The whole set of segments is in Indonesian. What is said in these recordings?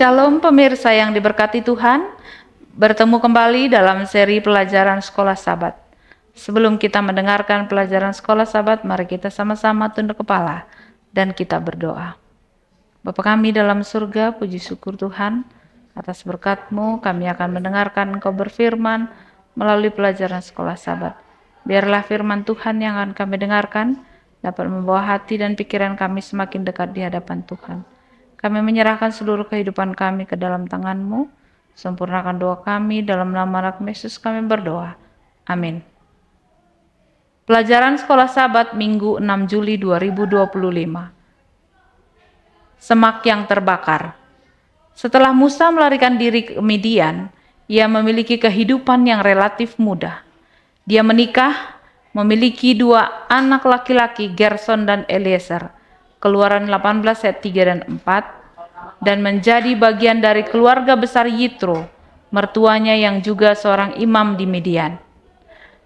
Shalom pemirsa yang diberkati Tuhan, bertemu kembali dalam seri pelajaran Sekolah Sabat. Sebelum kita mendengarkan pelajaran Sekolah Sabat, mari kita sama-sama tunduk kepala dan kita berdoa. Bapa kami dalam surga, puji syukur Tuhan, atas berkat-Mu kami akan mendengarkan Engkau berfirman melalui pelajaran Sekolah Sabat. Biarlah firman Tuhan yang akan kami dengarkan dapat membawa hati dan pikiran kami semakin dekat di hadapan Tuhan. Kami menyerahkan seluruh kehidupan kami ke dalam tangan-Mu. Sempurnakan doa kami dalam nama Anak Yesus kami berdoa. Amin. Pelajaran Sekolah Sabat Minggu 6 Juli 2025. Semak yang terbakar. Setelah Musa melarikan diri ke Midian, ia memiliki kehidupan yang relatif mudah. Dia menikah, memiliki 2 anak laki-laki, Gerson dan Eliezer. Keluaran 18 ayat 3 dan 4, dan menjadi bagian dari keluarga besar Yitro, mertuanya yang juga seorang imam di Midian.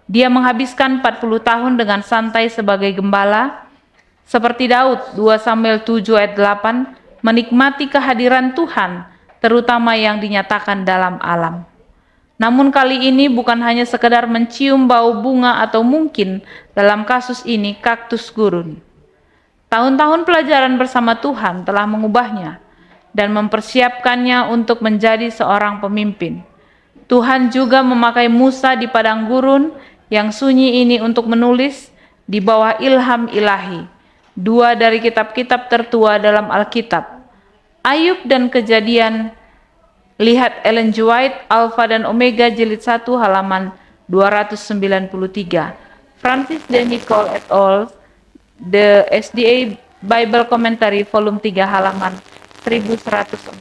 Dia menghabiskan 40 tahun dengan santai sebagai gembala, seperti Daud, 2 Samuel 7 ayat 8, menikmati kehadiran Tuhan, terutama yang dinyatakan dalam alam. Namun kali ini bukan hanya sekedar mencium bau bunga atau mungkin dalam kasus ini kaktus gurun. Tahun-tahun pelajaran bersama Tuhan telah mengubahnya dan mempersiapkannya untuk menjadi seorang pemimpin. Tuhan juga memakai Musa di padang gurun yang sunyi ini untuk menulis di bawah ilham ilahi 2 dari kitab-kitab tertua dalam Alkitab, Ayub dan Kejadian. Lihat Ellen G. White, Alpha dan Omega jilid 1 halaman 293, Francis D. Nicole et al., The SDA Bible Commentary volume 3 halaman 1140.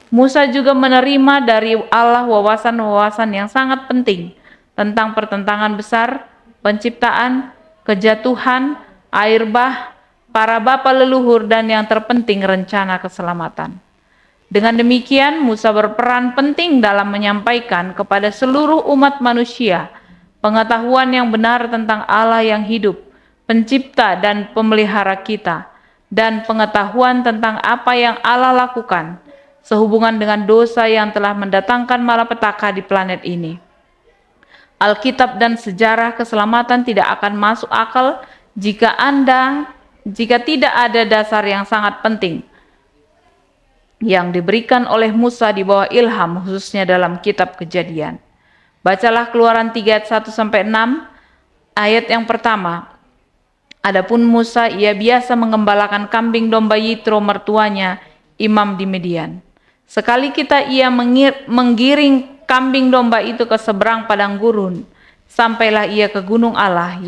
Musa juga menerima dari Allah wawasan-wawasan yang sangat penting tentang pertentangan besar, penciptaan, kejatuhan, air bah, para bapa leluhur, dan yang terpenting rencana keselamatan. Dengan demikian, Musa berperan penting dalam menyampaikan kepada seluruh umat manusia pengetahuan yang benar tentang Allah yang hidup, pencipta dan pemelihara kita, dan pengetahuan tentang apa yang Allah lakukan sehubungan dengan dosa yang telah mendatangkan malapetaka di planet ini. Alkitab dan sejarah keselamatan tidak akan masuk akal jika tidak ada dasar yang sangat penting yang diberikan oleh Musa di bawah ilham, khususnya dalam kitab Kejadian. Bacalah Keluaran 3 ayat 1-6, ayat yang pertama. Adapun Musa, ia biasa mengembalakan kambing domba Yitro mertuanya, imam di Midian. Sekali ia menggiring kambing domba itu ke seberang padang gurun, sampailah ia ke gunung Allah,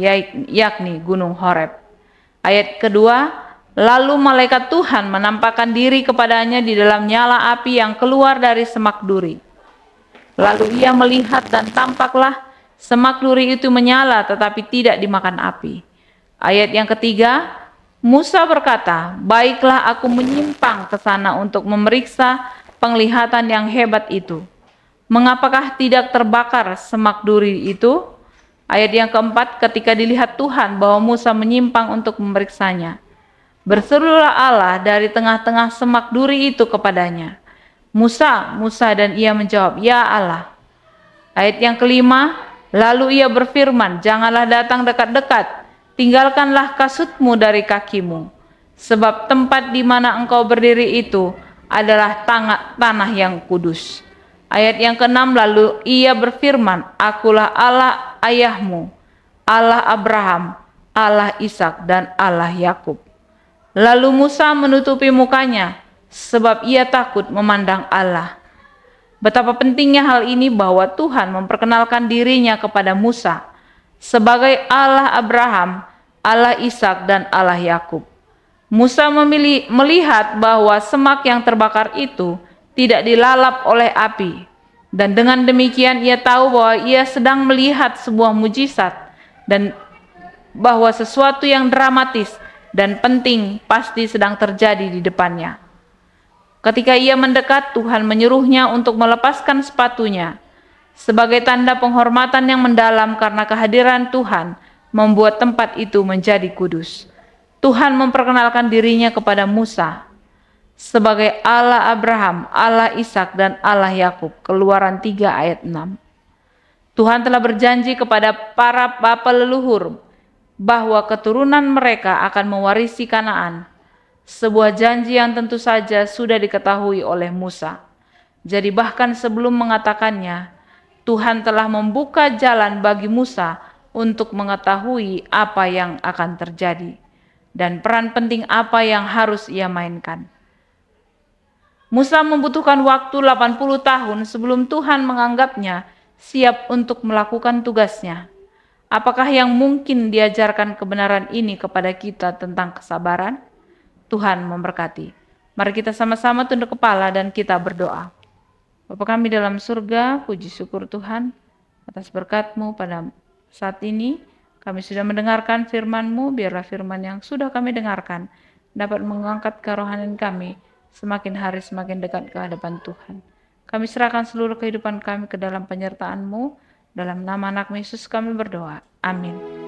yakni gunung Horeb. Ayat kedua, lalu malaikat Tuhan menampakkan diri kepadanya di dalam nyala api yang keluar dari semak duri. Lalu ia melihat dan tampaklah semak duri itu menyala tetapi tidak dimakan api. Ayat yang ketiga, Musa berkata, baiklah aku menyimpang ke sana untuk memeriksa penglihatan yang hebat itu. Mengapakah tidak terbakar semak duri itu? Ayat yang keempat, ketika dilihat Tuhan bahwa Musa menyimpang untuk memeriksanya, berserulah Allah dari tengah-tengah semak duri itu kepadanya, Musa, Musa, dan ia menjawab, ya Allah. Ayat yang kelima, lalu ia berfirman, janganlah datang dekat-dekat, tinggalkanlah kasutmu dari kakimu, sebab tempat di mana engkau berdiri itu adalah tanah yang kudus. Ayat yang keenam, lalu ia berfirman, akulah Allah ayahmu, Allah Abraham, Allah Ishak, dan Allah Yakub. Lalu Musa menutupi mukanya, sebab ia takut memandang Allah. Betapa pentingnya hal ini bahwa Tuhan memperkenalkan dirinya kepada Musa sebagai Allah Abraham, Allah Ishak, dan Allah Yakub. Musa melihat bahwa semak yang terbakar itu tidak dilalap oleh api, dan dengan demikian ia tahu bahwa ia sedang melihat sebuah mujizat dan bahwa sesuatu yang dramatis dan penting pasti sedang terjadi di depannya. Ketika ia mendekat, Tuhan menyuruhnya untuk melepaskan sepatunya sebagai tanda penghormatan yang mendalam karena kehadiran Tuhan membuat tempat itu menjadi kudus. Tuhan memperkenalkan dirinya kepada Musa. sebagai Allah Abraham, Allah Ishak, dan Allah Yakub. Keluaran 3 ayat 6. Tuhan telah berjanji kepada para bapa leluhur bahwa keturunan mereka akan mewarisi Kanaan. Sebuah janji yang tentu saja sudah diketahui oleh Musa. Jadi bahkan sebelum mengatakannya, Tuhan telah membuka jalan bagi Musa untuk mengetahui apa yang akan terjadi dan peran penting apa yang harus ia mainkan. Musa membutuhkan waktu 80 tahun sebelum Tuhan menganggapnya siap untuk melakukan tugasnya. Apakah yang mungkin diajarkan kebenaran ini kepada kita tentang kesabaran? Tuhan memberkati. Mari kita sama-sama tunduk kepala dan kita berdoa. Bapa kami dalam surga, puji syukur Tuhan atas berkat-Mu pada saat ini. Kami sudah mendengarkan firman-Mu, biarlah firman yang sudah kami dengarkan dapat mengangkat kerohanian kami semakin hari semakin dekat ke hadapan Tuhan. Kami serahkan seluruh kehidupan kami ke dalam penyertaan-Mu. Dalam nama anak Yesus kami berdoa. Amin.